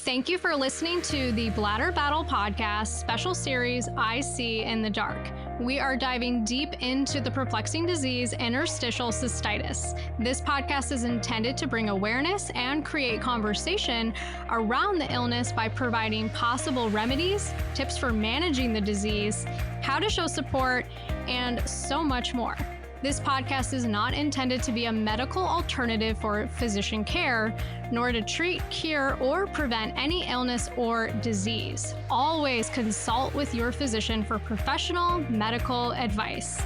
Thank you for listening to the Bladder Battle Podcast special series, I See in the Dark. We are diving deep into the perplexing disease, interstitial cystitis. This podcast is intended to bring awareness and create conversation around the illness by providing possible remedies, tips for managing the disease, how to show support, and so much more. This podcast is not intended to be a medical alternative for physician care, nor to treat, cure, or prevent any illness or disease. Always consult with your physician for professional medical advice.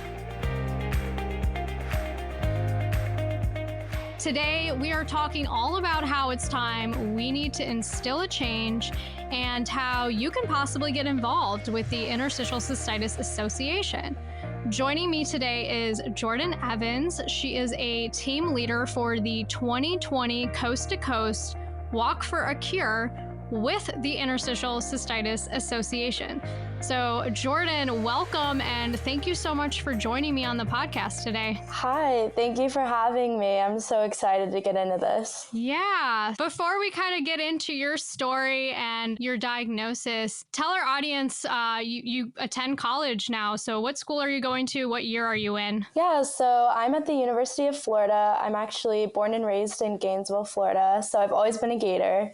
Today, we are talking all about how it's time we need to instill a change and how you can possibly get involved with the Interstitial Cystitis Association. Joining me today is Jordan Evans. She is a team leader for the 2020 Coast to Coast Walk for a Cure with the Interstitial Cystitis Association. So Jordan, welcome, and thank you so much for joining me on the podcast today. Hi, thank you for having me. I'm so excited to get into this. Yeah. Before we kind of get into your story and your diagnosis, tell our audience, you attend college now. So what school are you going to? What year are you in? Yeah, so I'm at the University of Florida. I'm actually born and raised in Gainesville, Florida. So I've always been a Gator.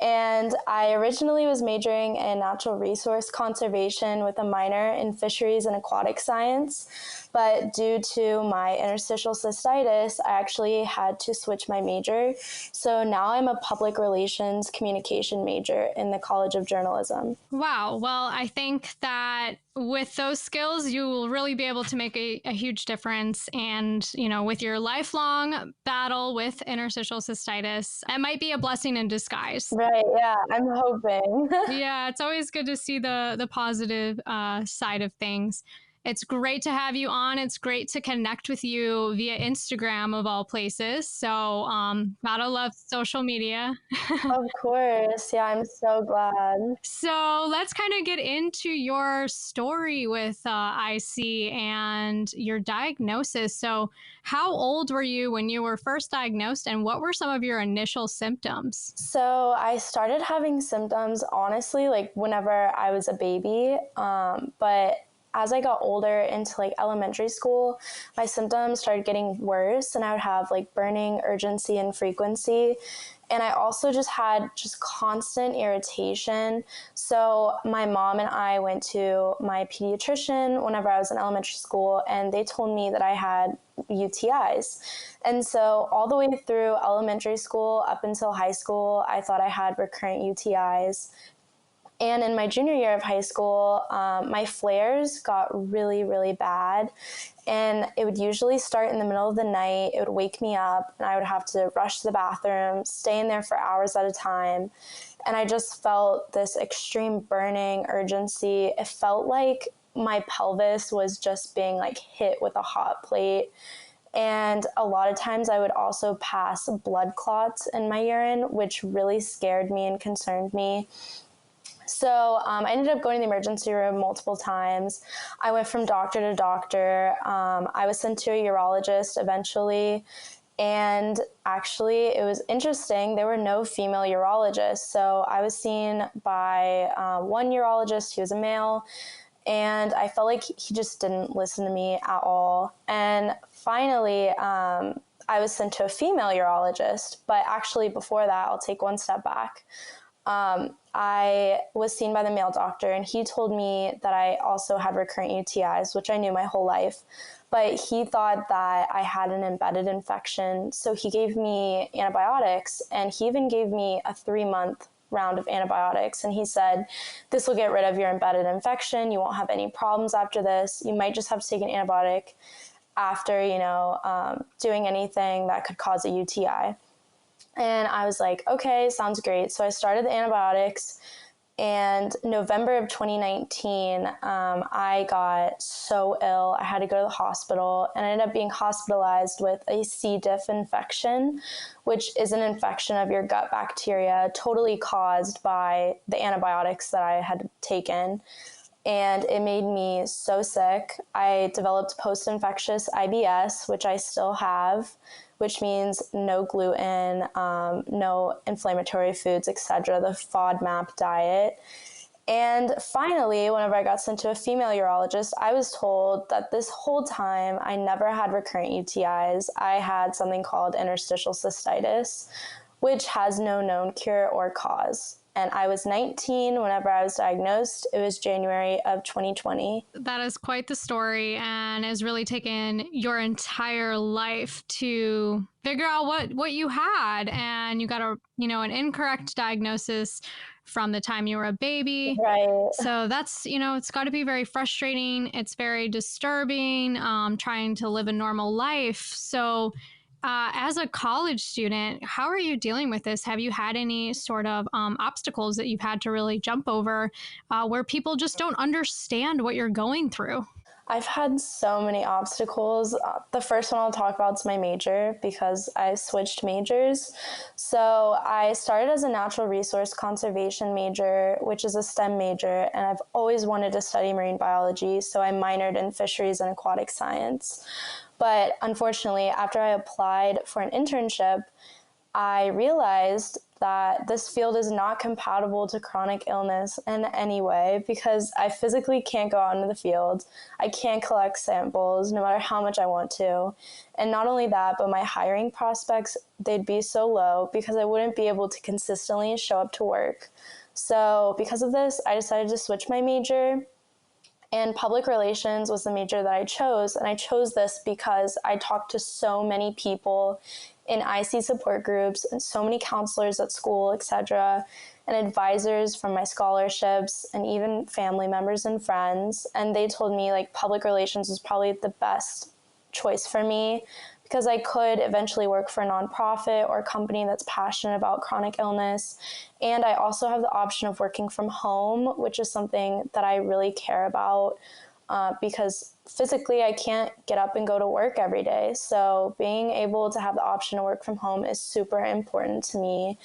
And I originally was majoring in natural resource conservation with a minor in fisheries and aquatic science. But due to my interstitial cystitis, I actually had to switch my major. So now I'm a public relations communication major in the College of Journalism. Wow. Well, I think that with those skills, you will really be able to make a huge difference. And, you know, with your lifelong battle with interstitial cystitis, it might be a blessing in disguise. Right. Yeah, I'm hoping. Yeah, it's always good to see the positive side of things. It's great to have you on. It's great to connect with you via Instagram of all places. So gotta love social media. Of course. Yeah, I'm so glad. So let's kind of get into your story with IC and your diagnosis. So how old were you when you were first diagnosed, and what were some of your initial symptoms? So I started having symptoms, honestly, like whenever I was a baby, but as I got older into like elementary school, my symptoms started getting worse, and I would have like burning, urgency, and frequency. And I also just had constant irritation. So my mom and I went to my pediatrician whenever I was in elementary school, and they told me that I had UTIs. And so all the way through elementary school up until high school, I thought I had recurrent UTIs. And in my junior year of high school, my flares got really, really bad. And it would usually start in the middle of the night. It would wake me up, and I would have to rush to the bathroom, stay in there for hours at a time. And I just felt this extreme burning, urgency. It felt like my pelvis was just being like hit with a hot plate. And a lot of times I would also pass blood clots in my urine, which really scared me and concerned me. So I ended up going to the emergency room multiple times. I went from doctor to doctor. I was sent to a urologist eventually. And actually, it was interesting. There were no female urologists. So I was seen by one urologist. He was a male. And I felt like he just didn't listen to me at all. And finally, I was sent to a female urologist. But actually, before that, I'll take one step back. I was seen by the male doctor, and he told me that I also had recurrent UTIs, which I knew my whole life, but he thought that I had an embedded infection. So he gave me antibiotics, and he even gave me a 3-month round of antibiotics. And he said, this will get rid of your embedded infection. You won't have any problems after this. You might just have to take an antibiotic after, doing anything that could cause a UTI. And I was like, okay, sounds great. So I started the antibiotics, and November of 2019, I got so ill. I had to go to the hospital, and I ended up being hospitalized with a C. diff infection, which is an infection of your gut bacteria, totally caused by the antibiotics that I had taken. And it made me so sick. I developed post-infectious IBS, which I still have, which means no gluten, no inflammatory foods, etc., the FODMAP diet. And finally, whenever I got sent to a female urologist, I was told that this whole time I never had recurrent UTIs. I had something called interstitial cystitis, which has no known cure or cause. And I was 19 whenever I was diagnosed. It was January of 2020. That is quite the story, and has really taken your entire life to figure out what you had. And you got an incorrect diagnosis from the time you were a baby. Right. So that's, it's got to be very frustrating. It's very disturbing, trying to live a normal life. So as a college student, how are you dealing with this? Have you had any sort of obstacles that you've had to really jump over where people just don't understand what you're going through? I've had so many obstacles. The first one I'll talk about is my major, because I switched majors. So I started as a natural resource conservation major, which is a STEM major, and I've always wanted to study marine biology, so I minored in fisheries and aquatic science. But unfortunately, after I applied for an internship, I realized that this field is not compatible to chronic illness in any way, because I physically can't go out into the field. I can't collect samples no matter how much I want to. And not only that, but my hiring prospects, they'd be so low because I wouldn't be able to consistently show up to work. So because of this, I decided to switch my major. And public relations was the major that I chose. And I chose this because I talked to so many people in IC support groups and so many counselors at school, etc., and advisors from my scholarships and even family members and friends. And they told me public relations was probably the best choice for me, because I could eventually work for a nonprofit or a company that's passionate about chronic illness. And I also have the option of working from home, which is something that I really care about because physically I can't get up and go to work every day. So being able to have the option to work from home is super important to me.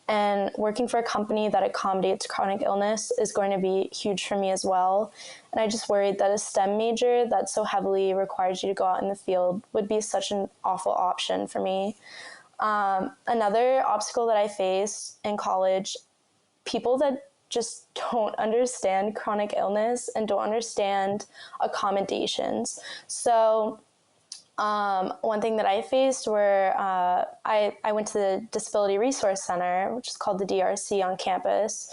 And working for a company that accommodates chronic illness is going to be huge for me as well. And I just worried that a STEM major that so heavily requires you to go out in the field would be such an awful option for me. Another obstacle that I faced in college, people that just don't understand chronic illness and don't understand accommodations. So one thing that I faced were I went to the Disability Resource Center, which is called the DRC on campus,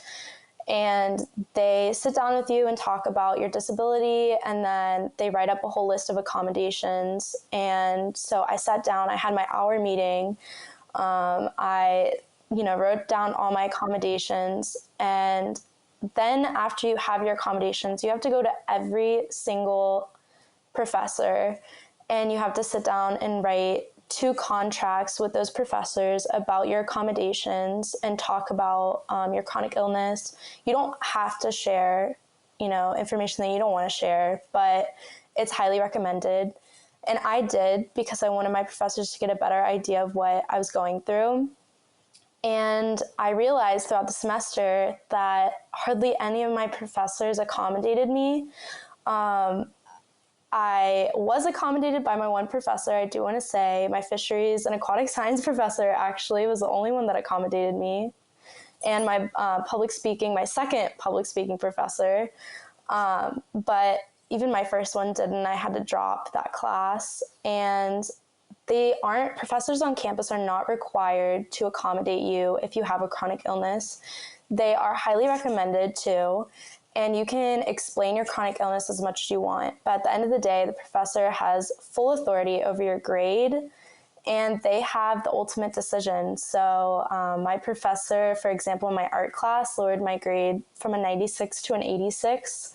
and they sit down with you and talk about your disability, and then they write up a whole list of accommodations. And so I sat down, I had my hour meeting, I wrote down all my accommodations, and then after you have your accommodations, you have to go to every single professor, and you have to sit down and write 2 contracts with those professors about your accommodations and talk about your chronic illness. You don't have to share, information that you don't want to share, but it's highly recommended. And I did, because I wanted my professors to get a better idea of what I was going through. And I realized throughout the semester that hardly any of my professors accommodated me. I was accommodated by my one professor, I do want to say. My fisheries and aquatic science professor actually was the only one that accommodated me. And my my second public speaking professor. But even my first one didn't. I had to drop that class. And professors on campus are not required to accommodate you if you have a chronic illness. They are highly recommended to. And you can explain your chronic illness as much as you want. But at the end of the day, the professor has full authority over your grade, and they have the ultimate decision. So my professor, for example, in my art class, lowered my grade from a 96 to an 86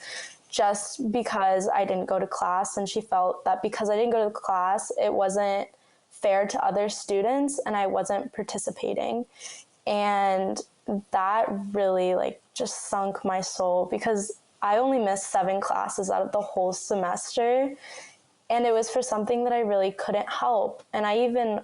just because I didn't go to class. And she felt that because I didn't go to class, it wasn't fair to other students and I wasn't participating. And that really just sunk my soul, because I only missed 7 classes out of the whole semester, and it was for something that I really couldn't help. And I even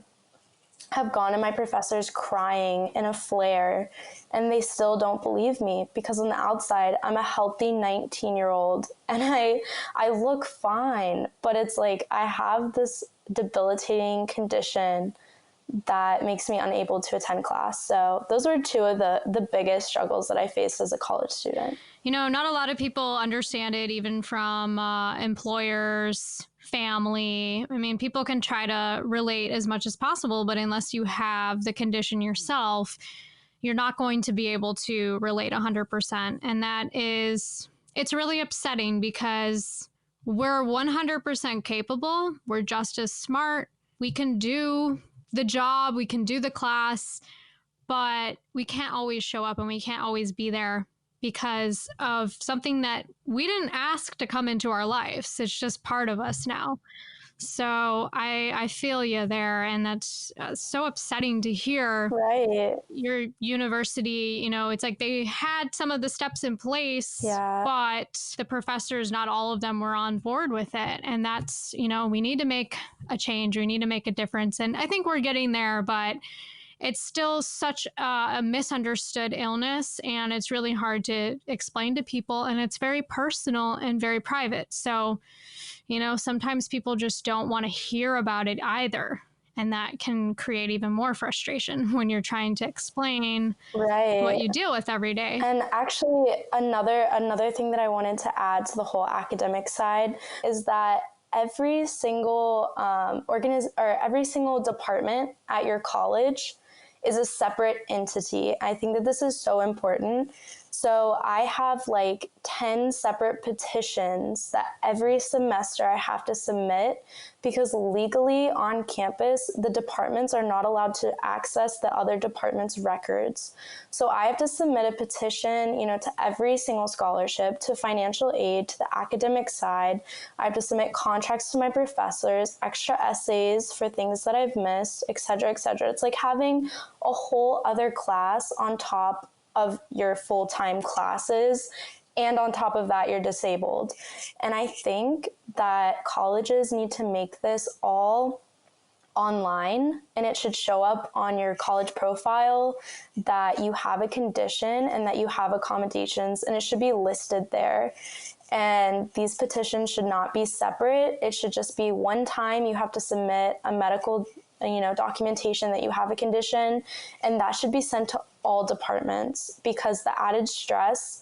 have gone to my professors crying in a flare, and they still don't believe me, because on the outside I'm a healthy 19-year-old and I look fine, but it's I have this debilitating condition that makes me unable to attend class. So those were two of the biggest struggles that I faced as a college student. You know, not a lot of people understand it, even from employers, family. I mean, people can try to relate as much as possible, but unless you have the condition yourself, you're not going to be able to relate 100%. And it's really upsetting because we're 100% capable. We're just as smart. We can do the job, we can do the class, but we can't always show up and we can't always be there because of something that we didn't ask to come into our lives. It's just part of us now. So I feel you there. And that's so upsetting to hear. Right. Your university, you know, it's like they had some of the steps in place, but the professors, not all of them were on board with it. And that's, you know, we need to make a change. We need to make a difference. And I think we're getting there, but it's still such a misunderstood illness, and it's really hard to explain to people, and it's very personal and very private. So, you know, sometimes people just don't want to hear about it either. And that can create even more frustration when you're trying to explain what you deal with every day. And actually, another thing that I wanted to add to the whole academic side is that every single every single department at your college is a separate entity. I think that this is so important. So I have like 10 separate petitions that every semester I have to submit because legally on campus, the departments are not allowed to access the other department's records. So I have to submit a petition, you know, to every single scholarship, to financial aid, to the academic side. I have to submit contracts to my professors, extra essays for things that I've missed, et cetera, et cetera. It's like having a whole other class on top of your full-time classes, and on top of that, you're disabled. And I think that colleges need to make this all online, and it should show up on your college profile that you have a condition and that you have accommodations, and it should be listed there. And these petitions should not be separate. It should just be one time you have to submit a medical, you know, documentation that you have a condition, and that should be sent to all departments, because the added stress,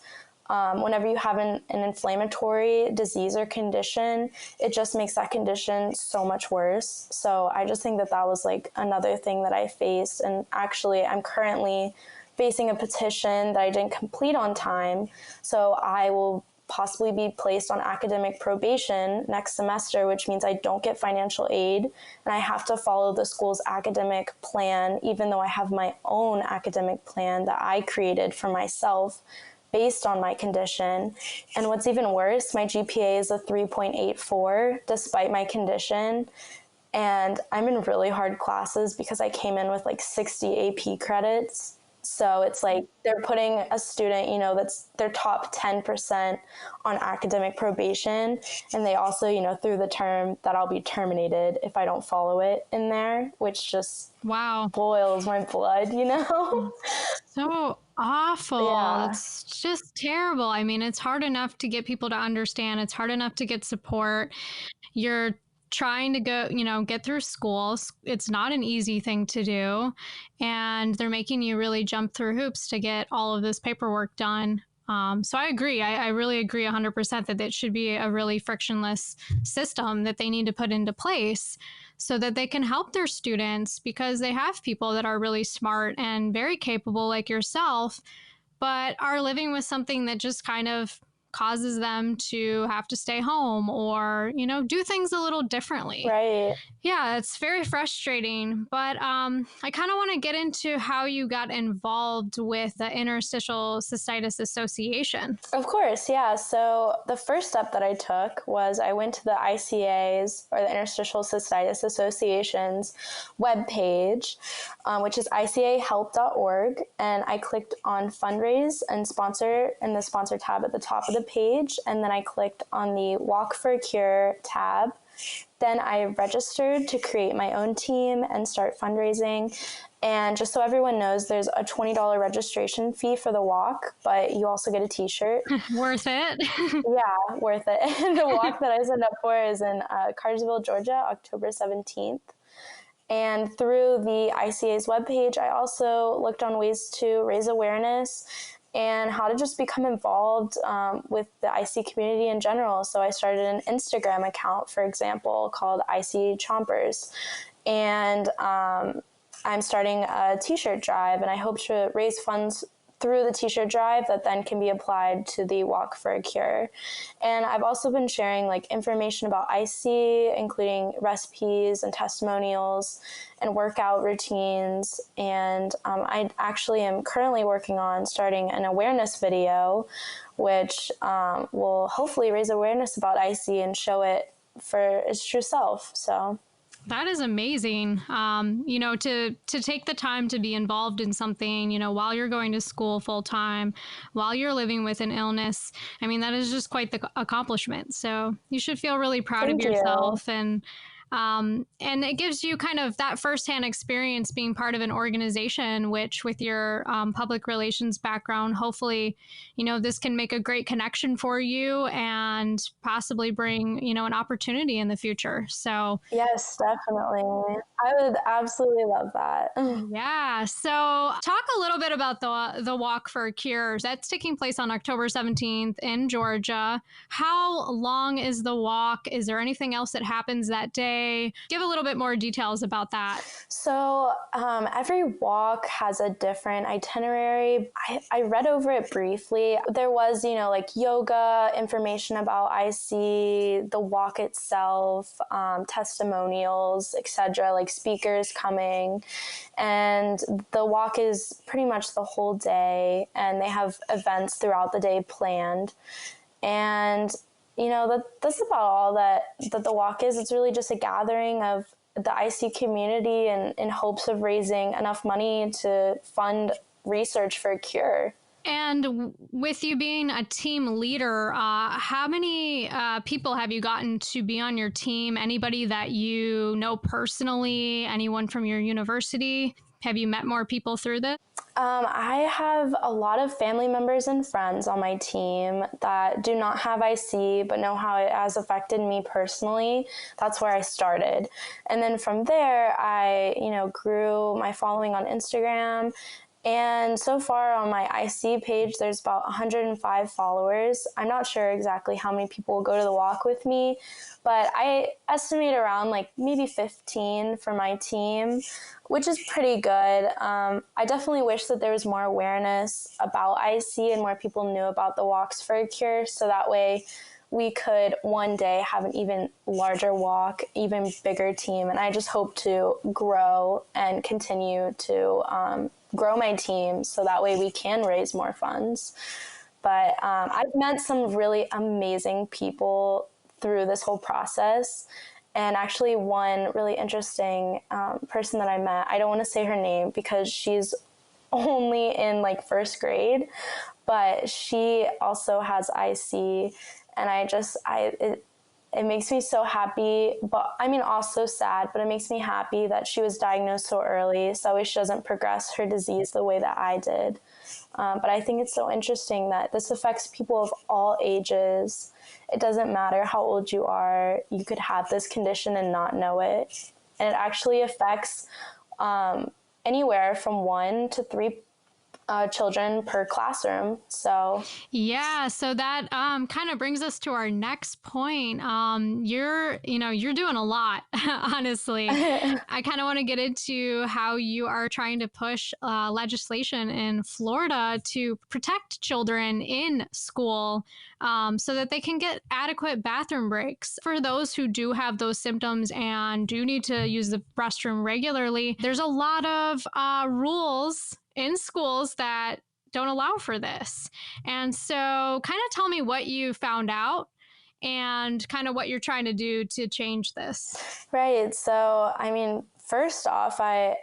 whenever you have an inflammatory disease or condition, it just makes that condition so much worse. So I just think that that was like another thing that I faced. And actually, I'm currently facing a petition that I didn't complete on time. So I will possibly be placed on academic probation next semester, which means I don't get financial aid, and I have to follow the school's academic plan, even though I have my own academic plan that I created for myself based on my condition. And what's even worse, my GPA is a 3.84 despite my condition, and I'm in really hard classes because I came in with like 60 AP credits. So it's like they're putting a student, you know, that's their top 10% on academic probation. And they also, you know, threw the term that I'll be terminated if I don't follow it in there, which just boils my blood, you know? So awful. Yeah. It's just terrible. I mean, it's hard enough to get people to understand. It's hard enough to get support. You're trying to go, you know, get through school. It's not an easy thing to do. And they're making you really jump through hoops to get all of this paperwork done. So I agree. I really agree 100% that it should be a really frictionless system that they need to put into place so that they can help their students, because they have people that are really smart and very capable like yourself, but are living with something that just kind of causes them to have to stay home or, you know, do things a little differently. Right. Yeah, it's very frustrating. But I kind of want to get into how you got involved with the Interstitial Cystitis Association. Of course, yeah. So the first step that I took was I went to the ICA's, or the Interstitial Cystitis Association's webpage, which is icahelp.org, and I clicked on fundraise and sponsor in the sponsor tab at the top of the page, and then I clicked on the Walk for a Cure tab. Then I registered to create my own team and start fundraising. And just so everyone knows, there's a $20 registration fee for the walk, but you also get a t-shirt. Worth it. Yeah, worth it. The walk that I signed up for is in Cartersville, Georgia, October 17th. And through the ICA's webpage, I also looked on ways to raise awareness and how to just become involved with the IC community in general. So I started an Instagram account, for example, called IC Chompers. And I'm starting a t-shirt drive, and I hope to raise funds through the t-shirt drive that then can be applied to the Walk for a Cure. And I've also been sharing like information about IC, including recipes and testimonials and workout routines. And I actually am currently working on starting an awareness video, which will hopefully raise awareness about IC and show it for its true self. So that is amazing. To take the time to be involved in something, while you're going to school full time, while you're living with an illness. I mean, that is just quite the accomplishment. So you should feel really proud of yourself. And it gives you kind of that firsthand experience being part of an organization, which with your public relations background, hopefully, this can make a great connection for you and possibly bring, an opportunity in the future. So yes, definitely. I would absolutely love that. Yeah. So talk a little bit about the Walk for a Cure. That's taking place on October 17th in Georgia. How long is the walk? Is there anything else that happens that day? Give a little bit more details about that. So every walk has a different itinerary. I read over it briefly. There was, like yoga, information about IC, the walk itself, testimonials, etc., like speakers coming. And the walk is pretty much the whole day, and they have events throughout the day planned. And that's about all that the walk is. It's really just a gathering of the IC community and in hopes of raising enough money to fund research for a cure. And with you being a team leader, how many people have you gotten to be on your team? Anybody that you know personally? Anyone from your university? Have you met more people through this? I have a lot of family members and friends on my team that do not have IC, but know how it has affected me personally. That's where I started. And then from there, I, grew my following on Instagram. And so far on my IC page, there's about 105 followers. I'm not sure exactly how many people will go to the walk with me, but I estimate around like maybe 15 for my team, which is pretty good. I definitely wish that there was more awareness about IC and more people knew about the Walks for a Cure, so that way we could one day have an even larger walk, even bigger team. And I just hope to grow and continue to grow my team so that way we can raise more funds. But I've met some really amazing people through this whole process. And actually one really interesting person that I met, I don't want to say her name because she's only in like first grade, but she also has IC. And it makes me so happy, but I mean also sad, but it makes me happy that she was diagnosed so early, so that way she doesn't progress her disease the way that I did. But I think it's so interesting that this affects people of all ages. It doesn't matter how old you are, you could have this condition and not know it. And it actually affects anywhere from 1 to 3 children per classroom. So that kind of brings us to our next point. You're doing a lot, honestly. I kind of want to get into how you are trying to push legislation in Florida to protect children in school so that they can get adequate bathroom breaks. For those who do have those symptoms and do need to use the restroom regularly, there's a lot of rules in schools that don't allow for this. And so kind of tell me what you found out and kind of what you're trying to do to change this. Right. So, I mean, first off, I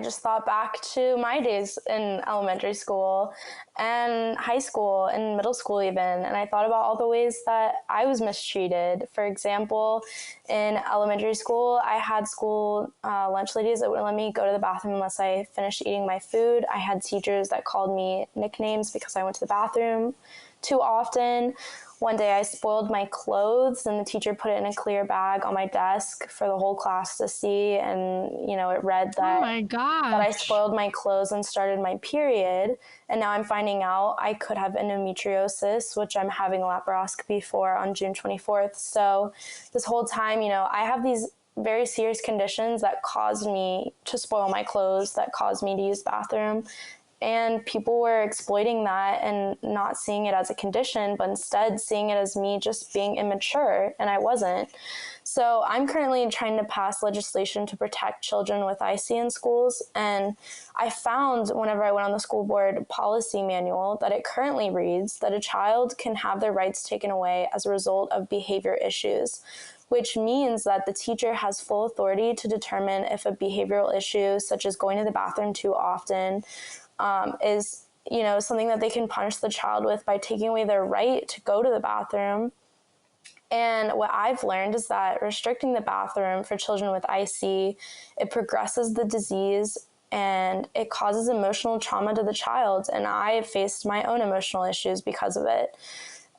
just thought back to my days in elementary school, and high school and middle school even. And I thought about all the ways that I was mistreated. For example, in elementary school, I had school lunch ladies that wouldn't let me go to the bathroom unless I finished eating my food. I had teachers that called me nicknames because I went to the bathroom too often. One day I spoiled my clothes and the teacher put it in a clear bag on my desk for the whole class to see. And, it read that, Oh my gosh, that I spoiled my clothes and started my period. And now I'm finding out I could have endometriosis, which I'm having a laparoscopy for on June 24th. So this whole time, I have these very serious conditions that caused me to spoil my clothes, that caused me to use the bathroom. And people were exploiting that and not seeing it as a condition, but instead seeing it as me just being immature, and I wasn't. So I'm currently trying to pass legislation to protect children with IC in schools. And I found whenever I went on the school board policy manual that it currently reads that a child can have their rights taken away as a result of behavior issues, which means that the teacher has full authority to determine if a behavioral issue, such as going to the bathroom too often, is, something that they can punish the child with by taking away their right to go to the bathroom. And what I've learned is that restricting the bathroom for children with IC, it progresses the disease and it causes emotional trauma to the child. And I have faced my own emotional issues because of it.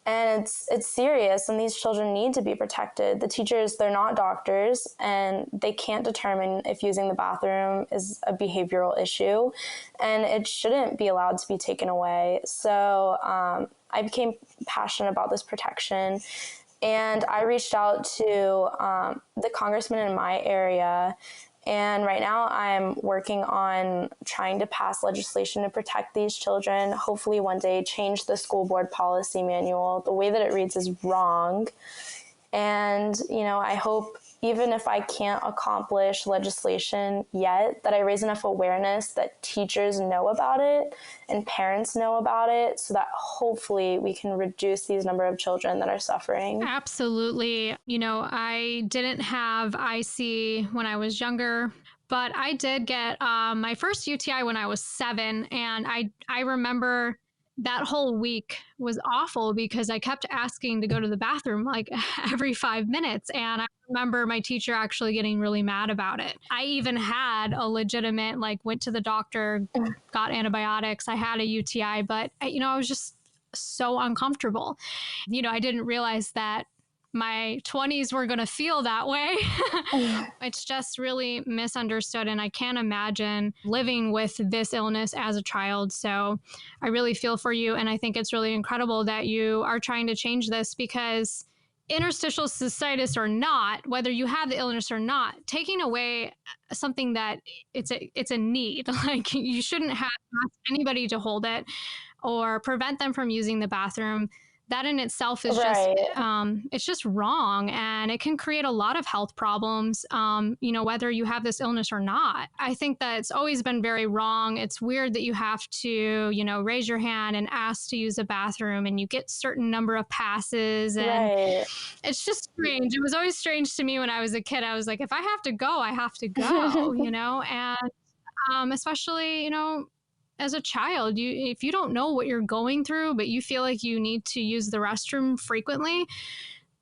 And it's serious, and these children need to be protected. The teachers, they're not doctors, and they can't determine if using the bathroom is a behavioral issue, and it shouldn't be allowed to be taken away. So I became passionate about this protection, and I reached out to the congressman in my area. And right now I'm working on trying to pass legislation to protect these children, hopefully one day change the school board policy manual. The way that it reads is wrong. And, I hope even if I can't accomplish legislation yet, that I raise enough awareness that teachers know about it and parents know about it so that hopefully we can reduce these number of children that are suffering. Absolutely. I didn't have IC when I was younger, but I did get my first UTI when I was 7. And I remember that whole week was awful because I kept asking to go to the bathroom like every 5 minutes. And I remember my teacher actually getting really mad about it. I even had a legitimate, went to the doctor, got antibiotics. I had a UTI, but I was just so uncomfortable. I didn't realize that my 20s were going to feel that way. It's just really misunderstood. And I can't imagine living with this illness as a child. So I really feel for you. And I think it's really incredible that you are trying to change this, because interstitial cystitis or not, whether you have the illness or not, taking away something that it's a need, you shouldn't have asked anybody to hold it or prevent them from using the bathroom. That in itself is Right. it's just wrong, and it can create a lot of health problems, whether you have this illness or not. I think that it's always been very wrong. It's weird that you have to, raise your hand and ask to use a bathroom, and you get certain number of passes, and Right. it's just strange. It was always strange to me when I was a kid. I was like, if I have to go, I have to go, and especially, as a child, if you don't know what you're going through, but you feel like you need to use the restroom frequently,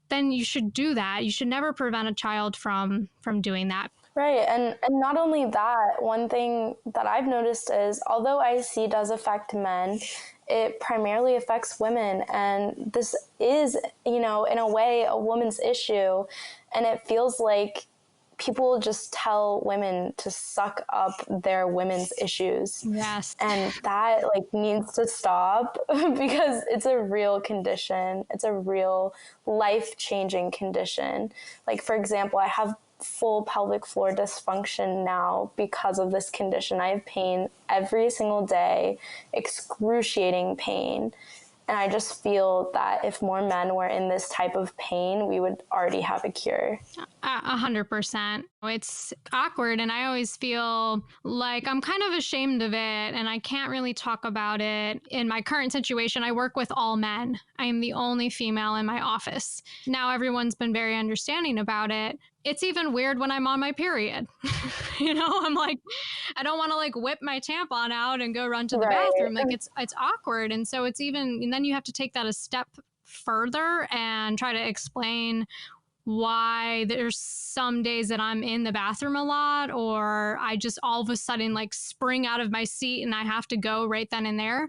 then you should do that. You should never prevent a child from doing that. Right. And not only that, one thing that I've noticed is although IC does affect men, it primarily affects women. And this is, in a way, a woman's issue. And it feels like people just tell women to suck up their women's issues. Yes. And that needs to stop because it's a real condition. It's a real life-changing condition. For example, I have full pelvic floor dysfunction now because of this condition. I have pain every single day, excruciating pain. And I just feel that if more men were in this type of pain, we would already have a cure. 100%. It's awkward. And I always feel like I'm kind of ashamed of it, and I can't really talk about it. In my current situation, I work with all men. I am the only female in my office. Now everyone's been very understanding about it. it's even weird when I'm on my period. I'm like, I don't want to like whip my tampon out and go run to the bathroom. Like it's awkward. And so and then you have to take that a step further and try to explain why there's some days that I'm in the bathroom a lot, or I just all of a sudden like spring out of my seat and I have to go right then and there.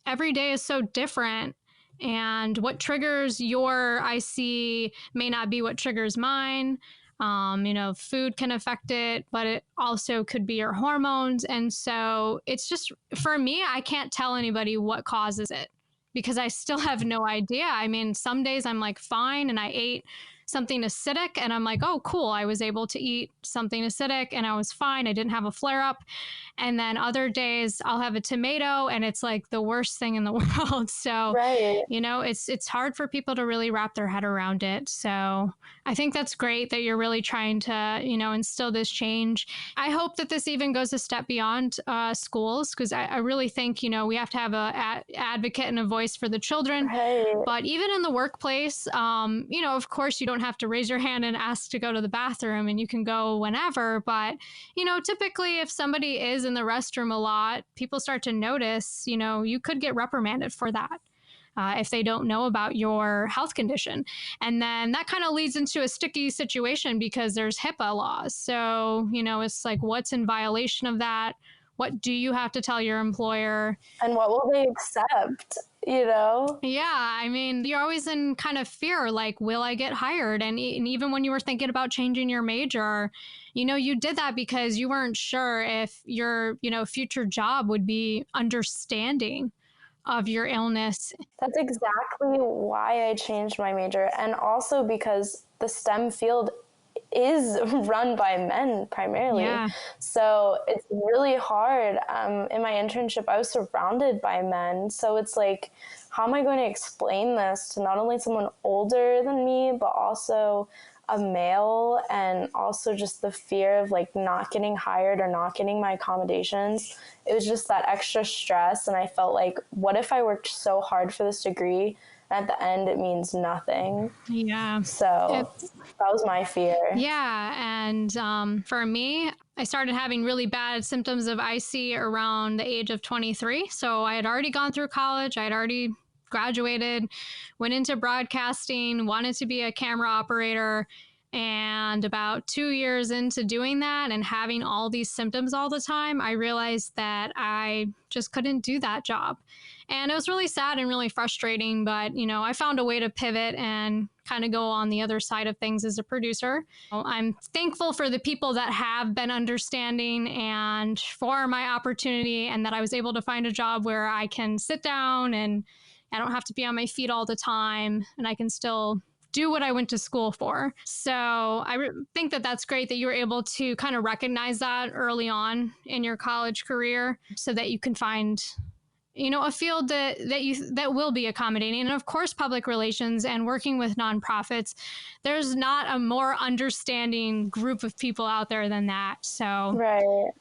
Every day is so different. And what triggers your IC may not be what triggers mine. Food can affect it, but it also could be your hormones. And so it's just, for me, I can't tell anybody what causes it because I still have no idea. I mean, some days I'm like fine and I ate something acidic and I'm like, oh, cool. I was able to eat something acidic and I was fine. I didn't have a flare up. And then other days I'll have a tomato and it's like the worst thing in the world. So, it's hard for people to really wrap their head around it. So I think that's great that you're really trying to, instill this change. I hope that this even goes a step beyond schools, because I really think, we have to have a advocate and a voice for the children. Right. But even in the workplace, of course, you don't have to raise your hand and ask to go to the bathroom and you can go whenever. But, typically if somebody is in the restroom a lot, people start to notice, you could get reprimanded for that. If they don't know about your health condition. And then that kind of leads into a sticky situation because there's HIPAA laws. So, it's like, what's in violation of that? What do you have to tell your employer? And what will they accept? Yeah, I mean, you're always in kind of fear, like, will I get hired? And even when you were thinking about changing your major, you did that because you weren't sure if your, future job would be understanding of your illness. That's exactly why I changed my major. And also because the STEM field is run by men primarily. Yeah. So it's really hard. In my internship, I was surrounded by men. So it's like, how am I going to explain this to not only someone older than me, but also a male, and also just the fear of like not getting hired or not getting my accommodations. It was just that extra stress. And I felt like, what if I worked so hard for this degree and at the end it means nothing? Yeah. So that was my fear. Yeah. And for me, I started having really bad symptoms of IC around the age of 23. So I had already gone through college. I had already graduated, went into broadcasting, wanted to be a camera operator. And about 2 years into doing that and having all these symptoms all the time, I realized that I just couldn't do that job. And it was really sad and really frustrating, but, I found a way to pivot and kind of go on the other side of things as a producer. I'm thankful for the people that have been understanding and for my opportunity, and that I was able to find a job where I can sit down and I don't have to be on my feet all the time, and I can still do what I went to school for. So I think that that's great that you were able to kind of recognize that early on in your college career so that you can find, a field that will be accommodating. And of course, public relations and working with nonprofits, there's not a more understanding group of people out there than that. So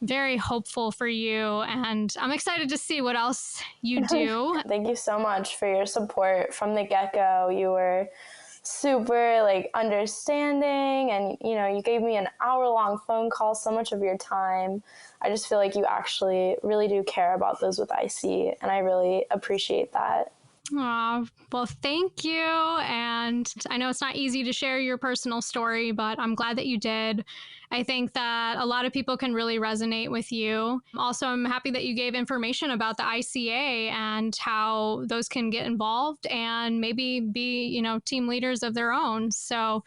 very hopeful for you. And I'm excited to see what else you do. Thank you so much for your support from the get-go. You were super understanding, and you gave me an hour-long phone call, so much of your time. I just feel like you actually really do care about those with IC, and I really appreciate that. Oh, well, thank you. And I know it's not easy to share your personal story, but I'm glad that you did. I think that a lot of people can really resonate with you. Also, I'm happy that you gave information about the ICA and how those can get involved and maybe be, team leaders of their own. So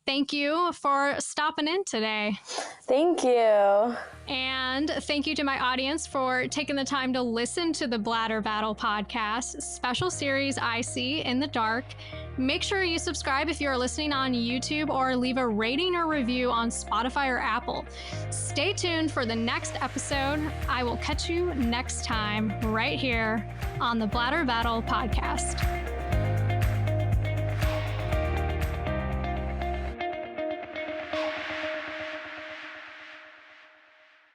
thank you for stopping in today. Thank you. And thank you to my audience for taking the time to listen to the Bladder Battle Podcast, special series IC in the Dark. Make sure you subscribe if you're listening on YouTube, or leave a rating or review on Spotify or Apple. Stay tuned for the next episode. I will catch you next time right here on the Bladder Battle Podcast.